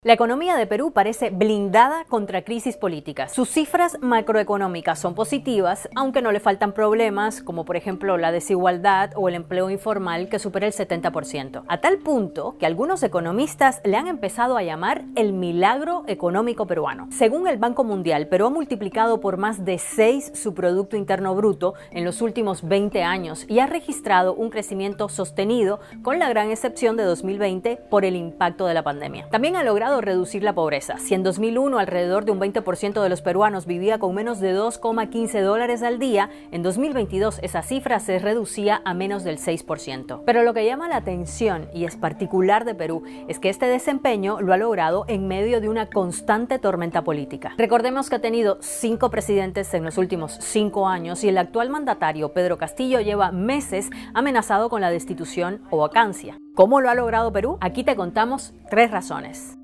La economía de Perú parece blindada contra crisis políticas. Sus cifras macroeconómicas son positivas, aunque no le faltan problemas, como por ejemplo la desigualdad o el empleo informal que supera el 70%. A tal punto que algunos economistas le han empezado a llamar el milagro económico peruano. Según el Banco Mundial, Perú ha multiplicado por más de 6 su Producto Interno Bruto en los últimos 20 años y ha registrado un crecimiento sostenido, con la gran excepción de 2020 por el impacto de la pandemia. También ha logrado reducir la pobreza. Si en 2001 alrededor de un 20% de los peruanos vivía con menos de $2,15 al día, en 2022 esa cifra se reducía a menos del 6%. Pero lo que llama la atención, y es particular de Perú, es que este desempeño lo ha logrado en medio de una constante tormenta política. Recordemos que ha tenido 5 presidentes en los últimos 5 años y el actual mandatario, Pedro Castillo, lleva meses amenazado con la destitución o vacancia. ¿Cómo lo ha logrado Perú? Aquí te contamos 3 razones.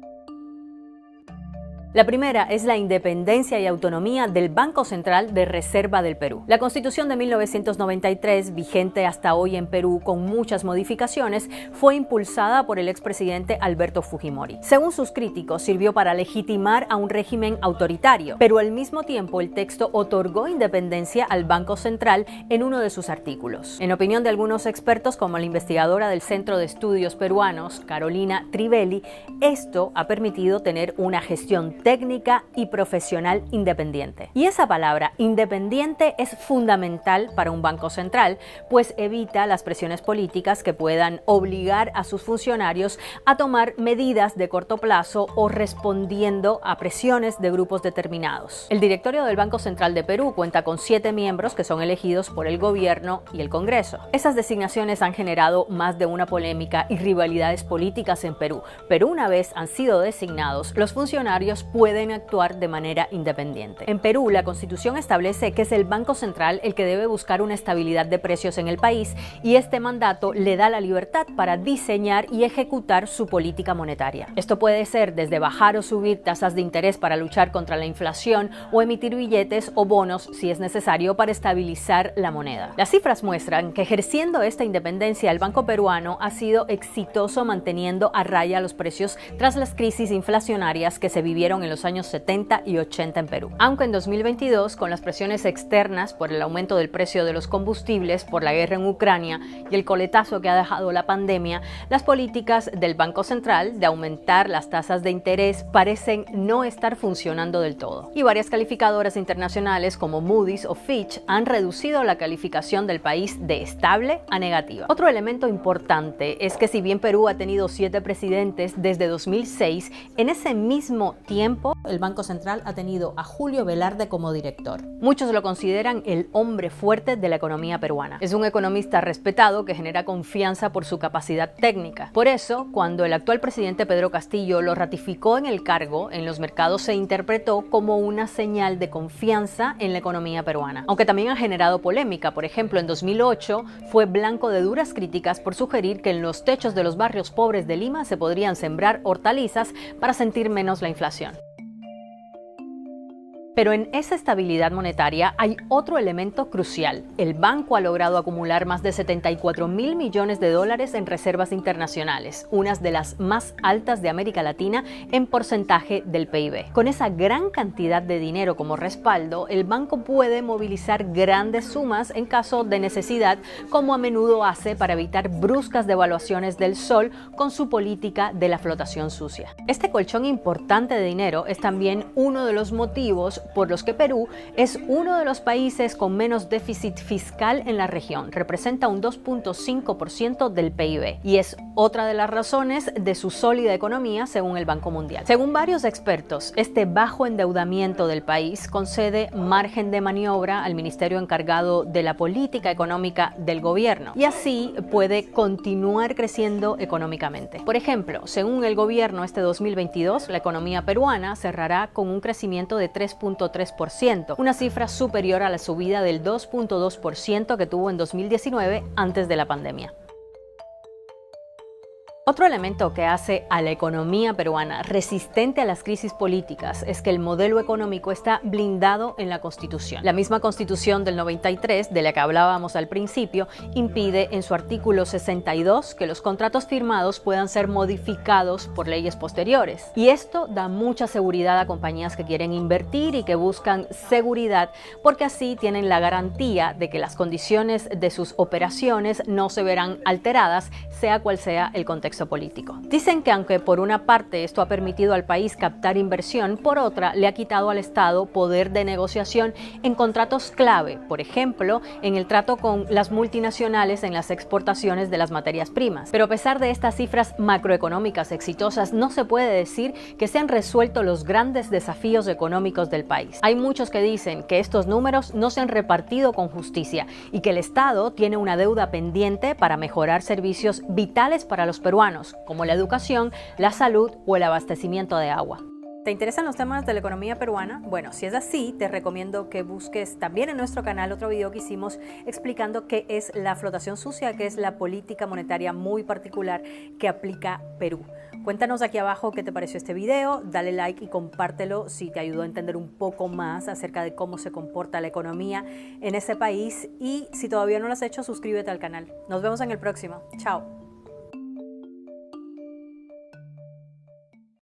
La primera es la independencia y autonomía del Banco Central de Reserva del Perú. La Constitución de 1993, vigente hasta hoy en Perú con muchas modificaciones, fue impulsada por el expresidente Alberto Fujimori. Según sus críticos, sirvió para legitimar a un régimen autoritario, pero al mismo tiempo el texto otorgó independencia al Banco Central en uno de sus artículos. En opinión de algunos expertos, como la investigadora del Centro de Estudios Peruanos, Carolina Trivelli, esto ha permitido tener una gestión técnica y profesional independiente. Y esa palabra, independiente, es fundamental para un banco central, pues evita las presiones políticas que puedan obligar a sus funcionarios a tomar medidas de corto plazo o respondiendo a presiones de grupos determinados. El directorio del Banco Central de Perú cuenta con 7 miembros que son elegidos por el gobierno y el Congreso. Esas designaciones han generado más de una polémica y rivalidades políticas en Perú, pero una vez han sido designados, los funcionarios pueden actuar de manera independiente. En Perú, la Constitución establece que es el Banco Central el que debe buscar una estabilidad de precios en el país, y este mandato le da la libertad para diseñar y ejecutar su política monetaria. Esto puede ser desde bajar o subir tasas de interés para luchar contra la inflación o emitir billetes o bonos si es necesario para estabilizar la moneda. Las cifras muestran que ejerciendo esta independencia, el Banco peruano ha sido exitoso manteniendo a raya los precios tras las crisis inflacionarias que se vivieron en los años 70 y 80 en Perú. Aunque en 2022, con las presiones externas por el aumento del precio de los combustibles, por la guerra en Ucrania y el coletazo que ha dejado la pandemia, las políticas del Banco Central de aumentar las tasas de interés parecen no estar funcionando del todo. Y varias calificadoras internacionales como Moody's o Fitch han reducido la calificación del país de estable a negativa. Otro elemento importante es que si bien Perú ha tenido 7 presidentes desde 2006, en ese mismo tiempo el Banco Central ha tenido a Julio Velarde como director. Muchos lo consideran el hombre fuerte de la economía peruana. Es un economista respetado que genera confianza por su capacidad técnica. Por eso, cuando el actual presidente Pedro Castillo lo ratificó en el cargo, en los mercados se interpretó como una señal de confianza en la economía peruana. Aunque también ha generado polémica. Por ejemplo, en 2008 fue blanco de duras críticas por sugerir que en los techos de los barrios pobres de Lima se podrían sembrar hortalizas para sentir menos la inflación. Pero en esa estabilidad monetaria hay otro elemento crucial. El banco ha logrado acumular más de $74.000 millones en reservas internacionales, unas de las más altas de América Latina en porcentaje del PIB. Con esa gran cantidad de dinero como respaldo, el banco puede movilizar grandes sumas en caso de necesidad, como a menudo hace para evitar bruscas devaluaciones del sol con su política de la flotación sucia. Este colchón importante de dinero es también uno de los motivos por los que Perú es uno de los países con menos déficit fiscal en la región. Representa un 2.5% del PIB y es otra de las razones de su sólida economía según el Banco Mundial. Según varios expertos, este bajo endeudamiento del país concede margen de maniobra al ministerio encargado de la política económica del gobierno y así puede continuar creciendo económicamente. Por ejemplo, según el gobierno, este 2022 la economía peruana cerrará con un crecimiento de 3.3%, una cifra superior a la subida del 2.2% que tuvo en 2019 antes de la pandemia. Otro elemento que hace a la economía peruana resistente a las crisis políticas es que el modelo económico está blindado en la Constitución. La misma Constitución del 93, de la que hablábamos al principio, impide en su artículo 62 que los contratos firmados puedan ser modificados por leyes posteriores. Y esto da mucha seguridad a compañías que quieren invertir y que buscan seguridad, porque así tienen la garantía de que las condiciones de sus operaciones no se verán alteradas, sea cual sea el contexto político. Dicen que aunque por una parte esto ha permitido al país captar inversión, por otra le ha quitado al Estado poder de negociación en contratos clave, por ejemplo, en el trato con las multinacionales en las exportaciones de las materias primas. Pero a pesar de estas cifras macroeconómicas exitosas, no se puede decir que se han resuelto los grandes desafíos económicos del país. Hay muchos que dicen que estos números no se han repartido con justicia y que el Estado tiene una deuda pendiente para mejorar servicios vitales para los peruanos, como la educación, la salud o el abastecimiento de agua. ¿Te interesan los temas de la economía peruana? Bueno, si es así, te recomiendo que busques también en nuestro canal otro video que hicimos explicando qué es la flotación sucia, qué es la política monetaria muy particular que aplica Perú. Cuéntanos aquí abajo qué te pareció este video, dale like y compártelo si te ayudó a entender un poco más acerca de cómo se comporta la economía en ese país, y si todavía no lo has hecho, suscríbete al canal. Nos vemos en el próximo. Chao.